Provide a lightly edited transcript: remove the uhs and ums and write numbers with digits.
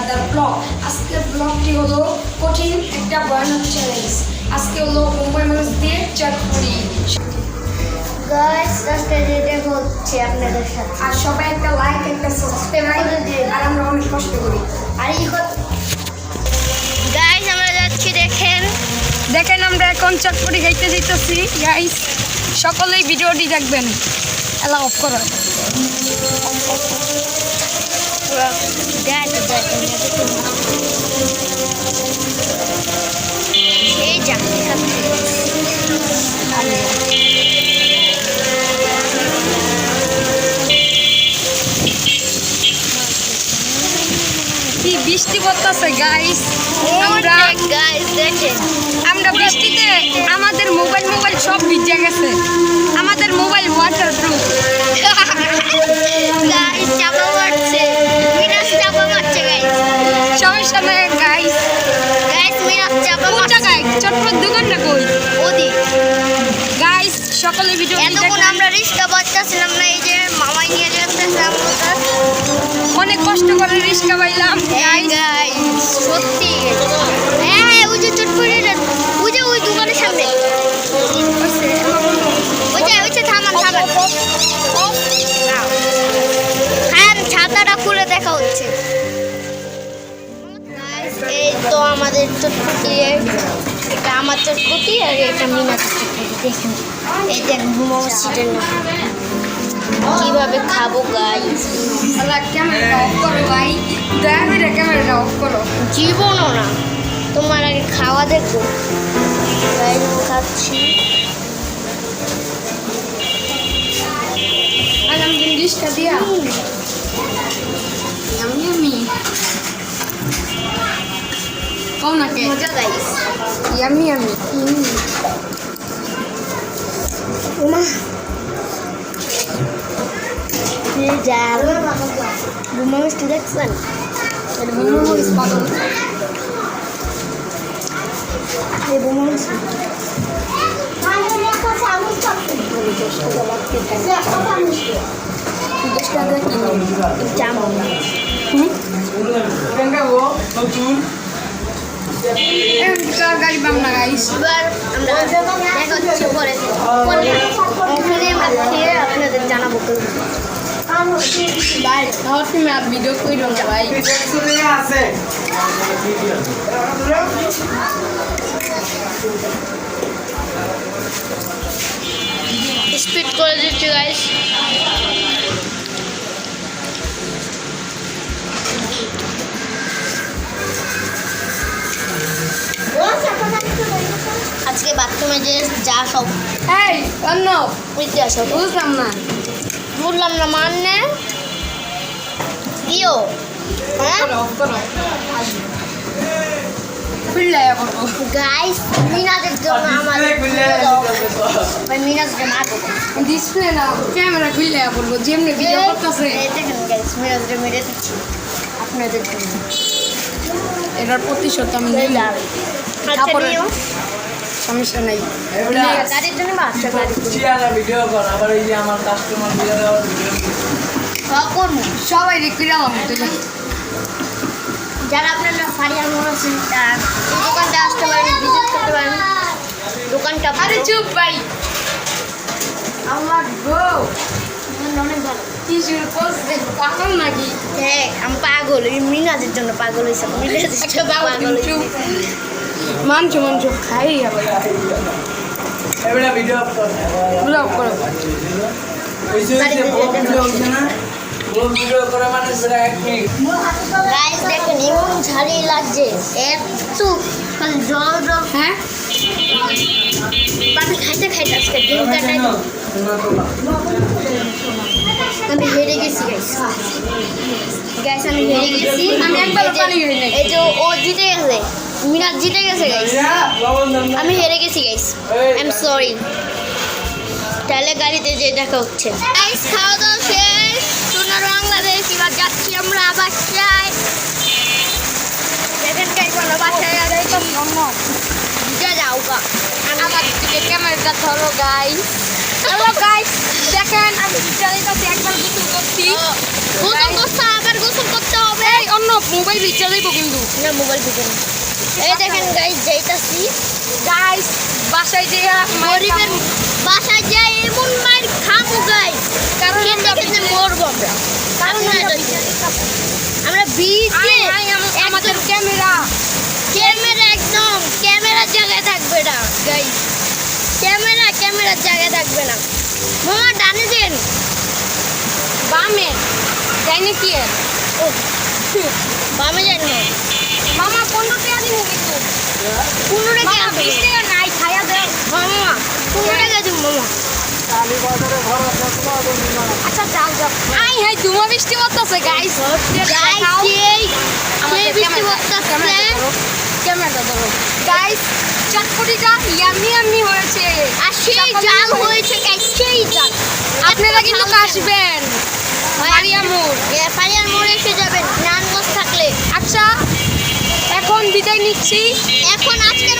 another vlog. আজকে ব্লগটি হলো কঠিন একটা ভয়ানক চ্যালেঞ্জ। আজকে হলো মুম্বাই মানুষ দিয়ে চটপটি। গাইস আজকে যেটা হচ্ছে আপনাদের সাথে আর সবাই একটা লাইক একটা সাবস্ক্রাইব করে দিন। আর আমরা অনেক কষ্ট করি। আর এই গাইস আমরা যাচ্ছি দেখেন আমরা এখন চটপটি খাইতে যাইতেছি। গাইস সকলেই ভিডিওটি দেখবেন। এলা অফ করো। এই যাচ্ছি কি বৃষ্টি পড়তেছে গাইস। আমরা বৃষ্টিতে আমাদের মোবাইল সব ভিজে গেছে। আমাদের মোবাইল ওয়াটার প্রুফ। গাইস চাপা মারছে মিনাস চাপা মারছে গাইস সমস্যা নেই গাইস। মিনাস চাপা কোন জায়গায় চটপট দোকানটা কই? ওদি গাইস সকলে ভিডিও এতক্ষণ আমরা রিস্কা বাচ্চাছিলাম না, এই যে মামাই নিয়ে যাচ্ছিলাম অনেক কষ্ট করে রিস্কা পাইলাম। গাইস সত্যি হ্যাঁ ওই যে চটপটিটা ওই দোকানের সামনে ওই যে থামান হ্যাঁ ছাতাটা খুলে দেখা হচ্ছে। এই তো আমাদের চটপটি, এটা আমার চটপটি আর এটা মিনার চটপটি। দেখেন এই দেখ মসজিদের না কিভাবে খাবো গাইস। ক্যামেরাটা অফ করো ভাই, দয়া করে ক্যামেরাটা অফ করো। জীবনও না, তোমার আগে খাওয়া দেখো। গাইস খাচ্ছি আর আমি রিস্কা দিয়া ইয়ামি কও না কে মজা গাইস ইয়ামি ওমা এই জাল বুমা মিষ্টি দেখছেন? এটা বুমা মরিচ পাগল। এই বুমা মিষ্টি গাড়ি পাম না গাইস। এবার আমরা দেখা হচ্ছে পরে ওখানে আমরা খেয়ে আপনাদের জানাবো। ভাই খাওয়ার তুমি আর ভিডিও কইরো না ভাই। স্পিড করে দিচ্ছি গাইস। আজকে বাথরুমে যে যা সব এই অন্য বুঝতে আসো বুঝলাম না বললাম না মানে দিও হ্যাঁ গাইস মিনাদের জন্য আমাদের মিনাজকে মারবো ডিসপ্লে না ক্যামেরা খুললে বলবো যেমনি ভিডিও করতেছে। দেখেন গাইস মিনাজকে মেরে দিচ্ছি আপনাদের জন্য। এটার প্রতিশোধ আমি নিই। তারপরে সমস্যা নাই। গাড়ির জন্য বাচ্চা গাড়ির জন্য ভিডিও কর আবার এই যে আমার কাস্টমার ভিডিও করবো সবাই রেখে দিলাম। যারা আপনারা ফারিয়া মনে আছেন এই দোকানটা আসতে পারেন, ভিজিট করতে পারেন। দোকানটা আরে চুপ ভাই। আল্লাহ গো অনেক ভালো। কি শুরু করছে পাগল নাকি? হ্যাঁ আমি পাগল, এই মিনাজের জন্য পাগল হয়েছে। একটা পাগল চুপ মাংস খাই আবার এবারে ভিডিও কর ব্লগ করো। ওই যে ভিডিও হচ্ছে না ও ভিডিও করে মানে সেটা 1 মিনিট। গাইস দেখেন এমন ঝাড়ি লাগছে এত মানে জল হ্যাঁ পানি খাইতে আজকে দিন কাটাই। আমি হেরে গেছি গাইস আমি হেরে গেছি। আমি একবার পানি খাই নাই। এই যে ও জিতে গেছে, মিনাজ জিতে গেছে গাইস। আমি হেরে গেছি গাইস, আই এম সরি। তাহলে গাড়িতে যে দেখা হচ্ছে গাইস, খাওয়া দাওয়া শেষ। সোনার বাংলাদেশ এবার যাচ্ছি আমরা বাসায়। দেখেন গাইস আমরা বাসায় যাও গা। আমার থেকে ক্যামেরাটা ধরো গাইস। হ্যালো গাইস দেখেন আমি চালিয়ে যাচ্ছি। একবার গোসল করছি। গোসল করতে আবার গোসল করতে হবে। এই অন্য মোবাইল বিচ্ছা যাইব কিন্তু। না মোবাইল ভিতরে এই দেখেন গাইস যাইতাছি গাইস বাসায় যে গরিবের বাসায় যাই এমন মার খামু গাইস কারণ খেতে খেতে মরবো আমরা কারণ আমরা আমাদের ক্যামেরা ক্যামেরা একদম ক্যামেরার জায়গায় থাকবে না গাইস ক্যামেরার জায়গায় থাকবে না মামা ডানে দেন বামে যাই নাকি ও বামে যান না মামা 15 টাকা দিব কিন্তু 15 টাকা মামা 20 টাকা নাই খাইয়া দাও মামা 15 টাকা দিন মামা আচ্ছা যাও যাও আই হাই ধুমা বৃষ্টি পড়তেছে গাইস সেই বৃষ্টি পড়তেছে ক্যামেরাটা ধরো গাইস চটপটিটা ইয়াম্মি ইয়াম্মি হয়েছে আর সেই জাল হয়েছে গাইস সেই জাল আপনারা কিন্তু আসবেন মারিয়ামুর পারিয়ার মোড়ে এসে যাবেন নারায়ণগঞ্জ থাকলে আচ্ছা এখন বিদায় নিচ্ছি এখন আজকের